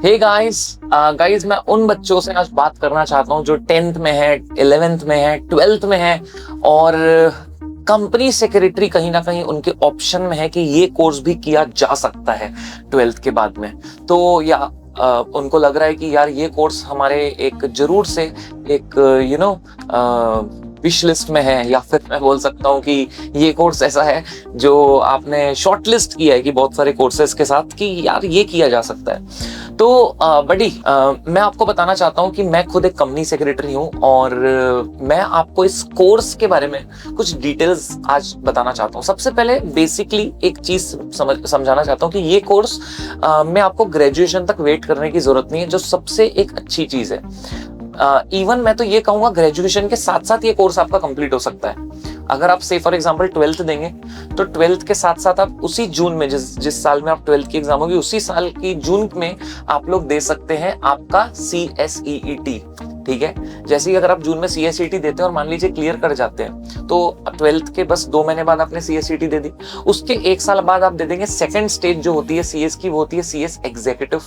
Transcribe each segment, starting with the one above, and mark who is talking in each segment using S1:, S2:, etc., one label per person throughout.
S1: Hey guys मैं उन बच्चों से आज बात करना चाहता हूँ जो 10th में है, 11th में है, 12th में है और कंपनी सेक्रेटरी कहीं ना कहीं उनके ऑप्शन में है कि ये कोर्स भी किया जा सकता है 12th के बाद में। तो या उनको लग रहा है कि यार ये कोर्स हमारे एक जरूर से एक विश लिस्ट में है, या फिर मैं बोल सकता हूँ कि ये कोर्स ऐसा है जो आपने शॉर्ट लिस्ट किया है कि बहुत सारे कोर्सेज के साथ कि यार ये किया जा सकता है। तो बड़ी मैं आपको बताना चाहता हूँ कि मैं खुद एक कंपनी सेक्रेटरी हूँ और मैं आपको इस कोर्स के बारे में कुछ डिटेल्स आज बताना चाहता हूँ। सबसे पहले बेसिकली एक चीज समझाना चाहता हूँ कि ये कोर्स में आपको ग्रेजुएशन तक वेट करने की जरूरत नहीं है, जो सबसे एक अच्छी चीज है। इवन मैं तो ये कहूंगा ग्रेजुएशन के साथ साथ ये कोर्स आपका कंप्लीट हो सकता है। अगर आप से फॉर एग्जांपल 12th देंगे तो 12th के साथ साथ आप उसी जून में जिस साल में आप 12th की एग्जाम होगी उसी साल की जून में आप लोग दे सकते हैं आपका CSEET। ठीक है, जैसे ही अगर आप जून में CSET देते हैं और मान लीजिए क्लियर कर जाते हैं तो 12th के बस 2 महीने बाद आपने CSET दे दी, उसके 1 साल बाद आप दे देंगे सेकेंड स्टेज जो होती है CS की, वो होती है CS एग्जीक्यूटिव,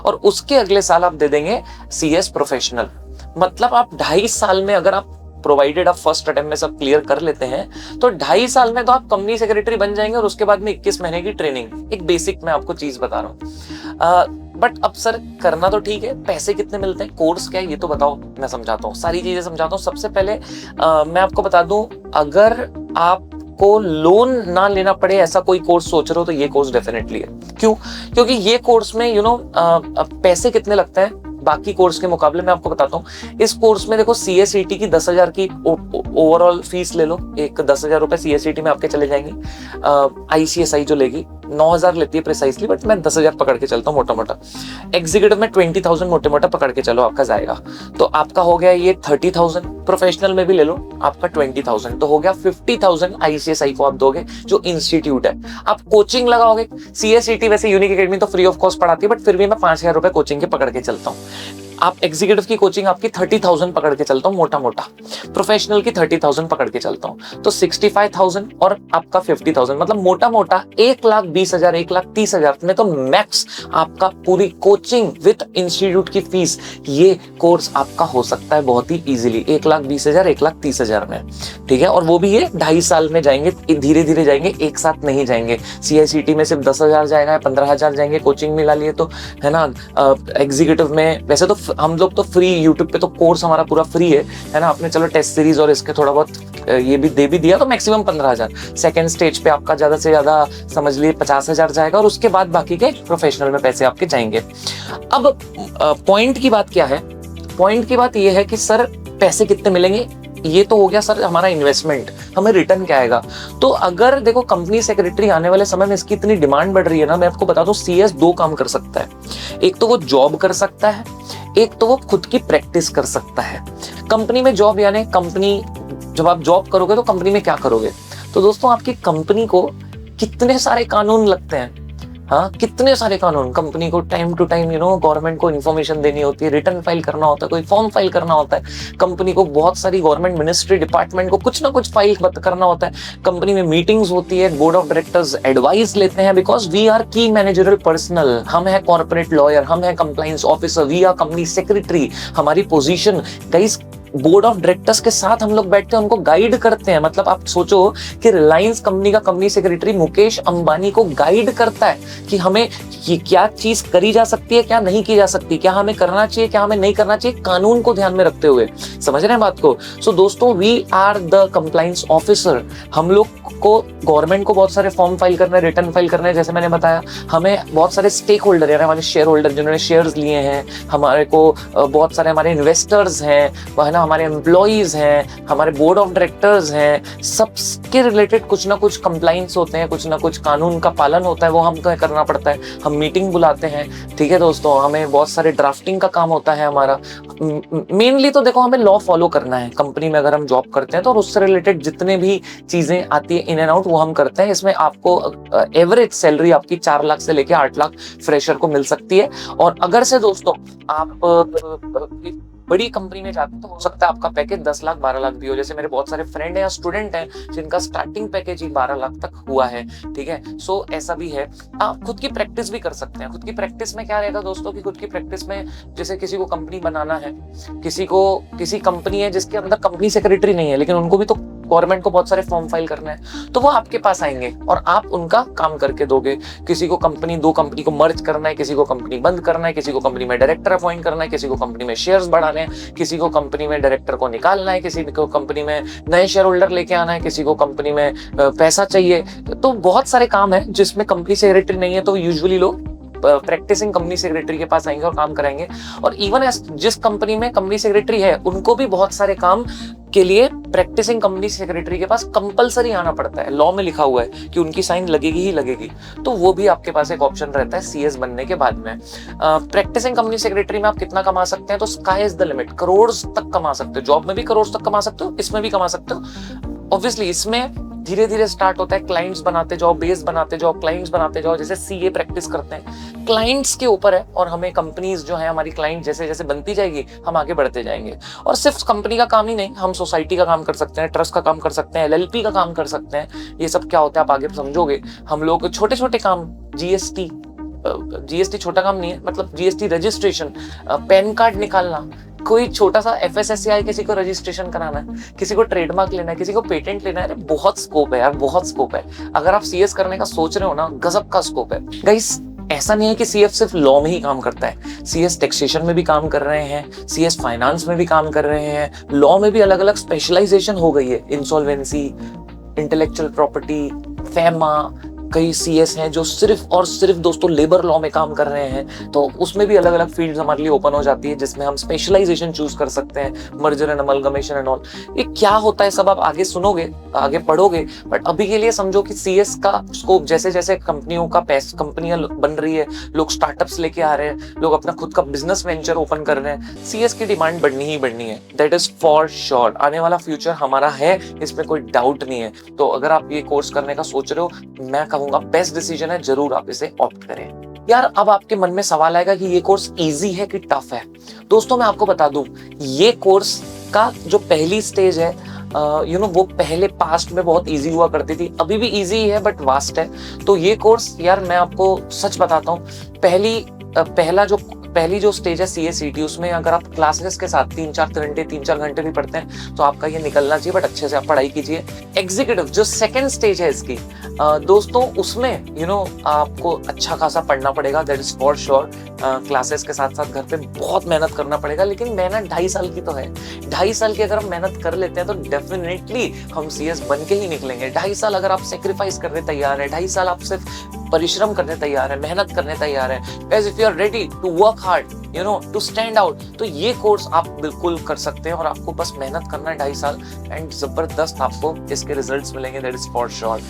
S1: और उसके अगले साल आप दे देंगे CS प्रोफेशनल। मतलब आप 2.5 साल में, अगर आप प्रोवाइडेड आप फर्स्ट अटेम्प्ट में सब क्लियर कर लेते हैं तो 2.5 साल में तो आप कंपनी सेक्रेटरी बन जाएंगे और उसके बाद में 21 महीने की ट्रेनिंग। एक बेसिक मैं आपको चीज बता रहा हूँ। बट अब सर करना तो ठीक है, पैसे कितने मिलते हैं, कोर्स क्या है, ये तो बताओ। मैं समझाता हूँ, सारी चीजें समझाता हूँ। सबसे पहले मैं आपको बता दूं, अगर आपको लोन ना लेना पड़े ऐसा कोई कोर्स सोच रहे हो तो ये कोर्स डेफिनेटली है। क्यों? क्योंकि ये कोर्स में पैसे कितने लगते हैं बाकी कोर्स के मुकाबले मैं आपको बताता हूँ। इस कोर्स में देखो CSET की 10,000 की ओवरऑल फीस ले लो, एक 10,000 रुपए CSET में आपके चले जाएंगे। ICSI जो लेगी 9,000 लेती है प्रिसाइसली, बट मैं 10,000 पकड़ के चलता हूँ मोटा मोटा। एग्जीक्यूटिव में 20,000 मोटे मोटा पकड़ के चलो आपका जाएगा, तो आपका हो गया ये 30,000। प्रोफेशनल में भी ले लो आपका 20,000, तो हो गया 50,000 ICSI को आप दोगे जो इंस्टीट्यूट है। आप कोचिंग लगाओगे, CSET वैसे यूनिक एकेडमी तो फ्री ऑफ कॉस्ट पढ़ाती है, बट फिर भी मैं 5,000 रुपए कोचिंग के पकड़ के चलता हूँ। आप एग्जीक्यूटिव की कोचिंग आपकी 30,000 पकड़ के चलता हूँ मोटा मोटा, प्रोफेशनल की 30,000 पकड़ के चलता हूँ, तो 65,000 और आपका 50,000, मतलब मोटा मोटा 1,20,000 1,30,000 में तो मैक्स आपका पूरी कोचिंग विद इंस्टीट्यूट की फीस, ये कोर्स आपका हो सकता है बहुत ही इजीली 1,20,000 1,30,000 में। ठीक है, और वो भी ये 2.5 साल में जाएंगे, धीरे धीरे जाएंगे, एक साथ नहीं जाएंगे। CSET में सिर्फ 10,000 जाएगा, 15,000 जाएंगे कोचिंग मिला लिए तो, है ना। एग्जीक्यूटिव में वैसे तो हम लोग तो फ्री, यूट्यूब पे तो कोर्स हमारा पूरा फ्री है ना। आपने चलो टेस्ट सीरीज और इसके थोड़ा बहुत ये भी दे भी दिया तो मैक्सिमम 15,000। सेकेंड स्टेज पे आपका ज्यादा से ज्यादा समझ लिए 50,000 जाएगा, और उसके बाद बाकी के प्रोफेशनल में पैसे आपके जाएंगे। अब पॉइंट की बात क्या है? पॉइंट की बात ये है कि सर पैसे कितने मिलेंगे, ये तो हो गया सर हमारा इन्वेस्टमेंट, हमें रिटर्न क्या आएगा। तो अगर देखो कंपनी सेक्रेटरी आने वाले समय में इसकी इतनी डिमांड बढ़ रही है ना, मैं आपको बता दूं CS 2 काम कर सकता है। एक तो वो जॉब कर सकता है, एक तो वो खुद की प्रैक्टिस कर सकता है। कंपनी में जॉब यानी कंपनी, जब आप जॉब करोगे तो कंपनी में क्या करोगे, तो दोस्तों आपकी कंपनी को कितने सारे कानून लगते हैं। हाँ, कितने सारे कानून। कंपनी को टाइम टू टाइम गवर्नमेंट को इन्फॉर्मेशन देनी होती है, रिटर्न फाइल करना होता है, कोई फॉर्म फाइल करना होता है। कंपनी को बहुत सारी गवर्नमेंट मिनिस्ट्री डिपार्टमेंट को कुछ ना कुछ फाइल करना होता है। कंपनी में मीटिंग्स होती है, बोर्ड ऑफ डायरेक्टर्स एडवाइस लेते हैं, because we are key managerial personnel. हम है कॉर्पोरेट लॉयर, हम है compliance officer, we are company secretary. हमारी पोजीशन गाइस बोर्ड ऑफ डायरेक्टर्स के साथ हम लोग बैठते हैं, उनको गाइड करते हैं। मतलब आप सोचो कि रिलायंस कंपनी का कंपनी सेक्रेटरी मुकेश अंबानी को गाइड करता है कि हमें ये क्या चीज करी जा सकती है, क्या नहीं की जा सकती, क्या हमें करना चाहिए, क्या हमें नहीं करना चाहिए, कानून को ध्यान में रखते हुए। समझ रहे हैं बात को? सो दोस्तों, we are the compliance officer. हम लोग को गवर्नमेंट को बहुत सारे फॉर्म फाइल करने, रिटर्न फाइल करने, जैसे मैंने बताया। हमें बहुत सारे स्टेक होल्डर यानी हमारे शेयर होल्डर जिन्होंने शेयर्स लिए हैं, हमारे को बहुत सारे हमारे इन्वेस्टर्स हैं, है ना, हमारे एम्प्लॉइज हैं, हमारे बोर्ड ऑफ डायरेक्टर्स हैं, सबके रिलेटेड कुछ ना कुछ कंप्लाइंस होते हैं, कुछ ना कुछ कानून का पालन होता है, वो हमको करना पड़ता है। हम मीटिंग बुलाते हैं, ठीक है दोस्तों, हमें बहुत सारे ड्राफ्टिंग का काम होता है हमारा। मेनली तो देखो हमें लॉ फॉलो करना है कंपनी में अगर हम जॉब करते हैं तो, और उससे रिलेटेड जितने भी चीजें आती है इन एंड आउट वो हम करते हैं। इसमें आपको एवरेज सैलरी आपकी 4 लाख से लेके 8 लाख फ्रेशर को मिल सकती है। और अगर से दोस्तों आप बड़ी कंपनी में जाते हैं तो हो सकता है आपका पैकेज 10 लाख 12 लाख भी हो। जैसे मेरे बहुत सारे फ्रेंड हैं या स्टूडेंट हैं जिनका स्टार्टिंग पैकेज ही 12 लाख तक हुआ है, ठीक है। सो ऐसा भी है। आप खुद की प्रैक्टिस भी कर सकते हैं। खुद की प्रैक्टिस में क्या रहेगा दोस्तों कि खुद की प्रैक्टिस में जैसे किसी को कंपनी बनाना है, किसी कंपनी है जिसके अंदर कंपनी सेक्रेटरी नहीं है, लेकिन उनको भी तो गवर्नमेंट को बहुत सारे फॉर्म फाइल करने हैं, तो वो आपके पास आएंगे और आप उनका काम करके दोगे। किसी को दो कंपनी को मर्ज करना है, किसी को कंपनी बंद करना है, किसी को कंपनी में डायरेक्टर अपॉइंट करना है, किसी को कंपनी में शेयर्स बढ़ाने हैं, किसी को कंपनी में डायरेक्टर को निकालना है, किसी को कंपनी में नए शेयर होल्डर लेके आना है, किसी को कंपनी में पैसा चाहिए। तो बहुत सारे काम है जिसमें कंपनी सेक्रेटरी नहीं है, तो यूजुअली लोग प्रैक्टिसिंग कंपनी सेक्रेटरी के पास आएंगे और काम कराएंगे। और इवन जिस कंपनी में कंपनी सेक्रेटरी है उनको भी बहुत सारे काम के लिए प्रैक्टिसिंग कंपनी सेक्रेटरी के पास कंपलसरी आना पड़ता है। लॉ में लिखा हुआ है कि उनकी साइन लगेगी ही लगेगी। तो वो भी आपके पास एक ऑप्शन रहता है सीएस बनने के बाद में। प्रैक्टिसिंग कंपनी सेक्रेटरी में आप कितना कमा सकते हैं, तो sky is the limit, crore तक कमा सकते हो। जॉब में भी करोड़ तक कमा सकते हो, इसमें भी कमा सकते हो। ऑब्वियसली इसमें धीरे धीरे स्टार्ट होता है, क्लाइंट्स बनाते जाओ, बेस बनाते जाओ, क्लाइंट्स बनाते जाओ। जैसे सीए प्रैक्टिस करते हैं, क्लाइंट्स के ऊपर है और हमें कंपनीज जो है हमारी क्लाइंट जैसे जैसे बनती जाएगी हम आगे बढ़ते जाएंगे। और सिर्फ कंपनी का काम ही नहीं, हम सोसाइटी का काम कर सकते हैं, ट्रस्ट का काम कर सकते हैं, एलएलपी का काम कर सकते हैं। ये सब क्या होता है आप आगे समझोगे। हम लोग छोटे छोटे काम, जीएसटी छोटा काम नहीं है, मतलब जीएसटी रजिस्ट्रेशन, पैन कार्ड निकालना, कोई छोटा सा एफएसएसएआई किसी को रजिस्ट्रेशन कराना है, किसी को ट्रेडमार्क लेना है, किसी को पेटेंट लेना है, बहुत स्कोप है यार, बहुत स्कोप है। अगर आप सीएस करने का सोच रहे हो ना, गजब का स्कोप है गाइस। ऐसा नहीं है कि सीएफ सिर्फ लॉ में ही काम करता है, सीएस टैक्सेशन में भी काम कर रहे हैं, सीएस फाइनेंस में भी काम कर रहे हैं, लॉ में भी अलग अलग स्पेशलाइजेशन हो गई है, इंसॉल्वेंसी, इंटेलेक्चुअल प्रॉपर्टी, फैमा। कई सीएस हैं जो सिर्फ और सिर्फ दोस्तों लेबर लॉ में काम कर रहे हैं। तो उसमें भी अलग अलग फील्ड्स हमारे लिए ओपन हो जाती है जिसमें हम स्पेशलाइजेशन चूज कर सकते हैं, merger and amalgamation and all. ये क्या होता है सब आप आगे सुनोगे, आगे पढ़ोगे, बट अभी के लिए समझो कि सीएस का स्कोप जैसे जैसे कंपनियों का कंपनियां बन रही है, लोग स्टार्टअप्स लेके आ रहे हैं, लोग अपना खुद का बिजनेस वेंचर ओपन कर रहे हैं, सीएस की डिमांड बढ़नी ही बढ़नी है। That is for sure. आने वाला फ्यूचर हमारा है, इसमें कोई डाउट नहीं है। तो अगर आप ये कोर्स करने का सोच रहे हो, मैं कहूंगा बेस्ट डिसीजन है, जरूर आप इसे ऑप्ट करें। यार अब आपके मन में सवाल आएगा कि ये कोर्स इजी है कि टफ है। दोस्तों मैं आपको बता दूं, ये कोर्स का जो पहली स्टेज है वो पहले पास्ट में बहुत इजी हुआ करती थी, अभी भी इजी है बट वास्ट है। तो ये कोर्स यार मैं आपको सच बताता हूँ, पहली जो स्टेज है सीएसीटी, उसमें अगर आप क्लासेस के साथ 3-4 घंटे भी पढ़ते हैं तो आपका ये निकलना चाहिए, बट अच्छे से आप पढ़ाई कीजिए। एग्जीक्यूटिव जो सेकंड स्टेज है इसकी दोस्तों, उसमें आपको अच्छा खासा पढ़ना पड़ेगा, that is for sure. Classes के साथ साथ घर पे बहुत मेहनत करना पड़ेगा, लेकिन मेहनत 2.5 साल की तो है। 2.5 साल की अगर हम मेहनत कर लेते हैं तो डेफिनेटली हम सीएस बन के ही निकलेंगे। 2.5 साल अगर आप सेक्रीफाइस करने तैयार है, 2.5 साल आप सिर्फ परिश्रम करने तैयार है, मेहनत करने तैयार है, as if you are ready to work hard, to stand out, तो ये कोर्स आप बिल्कुल कर सकते हैं। और आपको बस मेहनत करना है 2.5 साल एंड जबरदस्त आपको इसके रिजल्ट्स मिलेंगे, that is for sure.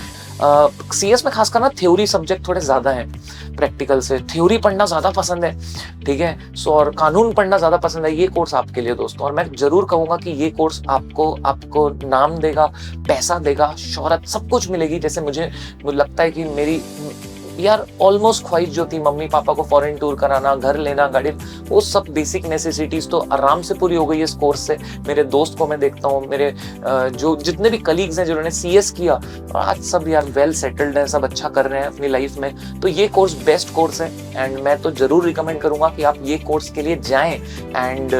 S1: CS में खासकर ना थ्योरी सब्जेक्ट थोड़े ज्यादा हैं प्रैक्टिकल से, थ्योरी पढ़ना ज्यादा पसंद है, ठीक है। सो और कानून पढ़ना ज्यादा पसंद है, ये कोर्स आपके लिए दोस्तों। और मैं जरूर कहूंगा कि ये कोर्स आपको नाम देगा, पैसा देगा, शोहरत, सब कुछ मिलेगी। जैसे मुझे लगता है कि मेरी यार ऑलमोस्ट ख्वाहिश जो थी मम्मी पापा को फॉरेन टूर कराना, घर लेना, गाड़ी, वो सब बेसिक नेसेसिटीज तो आराम से पूरी हो गई है इस कोर्स से। मेरे दोस्त को मैं देखता हूँ, मेरे जो जितने भी कलीग्स हैं जिन्होंने सीएस किया, आज सब यार वेल सेटल्ड हैं, सब अच्छा कर रहे हैं अपनी लाइफ में। तो ये कोर्स बेस्ट कोर्स है एंड मैं तो जरूर रिकमेंड करूंगा कि आप ये कोर्स के लिए जाएं एंड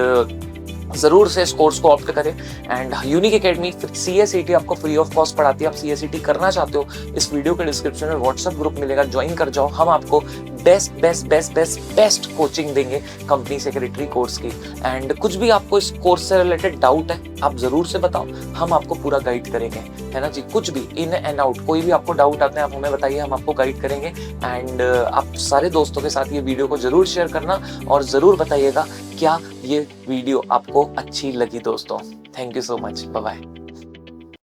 S1: जरूर से इस कोर्स को ऑप्ट करें। एंड यूनिक एकेडमी सीएसईटी आपको फ्री ऑफ कॉस्ट पढ़ाती है। आप सीएसईटी करना चाहते हो, इस वीडियो के डिस्क्रिप्शन में व्हाट्सएप ग्रुप मिलेगा, ज्वाइन कर जाओ। हम आपको बेस्ट कोचिंग देंगे कंपनी सेक्रेटरी कोर्स की। एंड कुछ भी आपको इस कोर्स से रिलेटेड डाउट है आप जरूर से बताओ, हम आपको पूरा गाइड करेंगे, है ना जी। कुछ भी इन एंड आउट कोई भी आपको डाउट आता है आप हमें बताइए, हम आपको गाइड करेंगे। एंड आप सारे दोस्तों के साथ ये वीडियो को जरूर शेयर करना और जरूर बताइएगा क्या ये वीडियो आपको अच्छी लगी दोस्तों। Thank you so much, bye bye.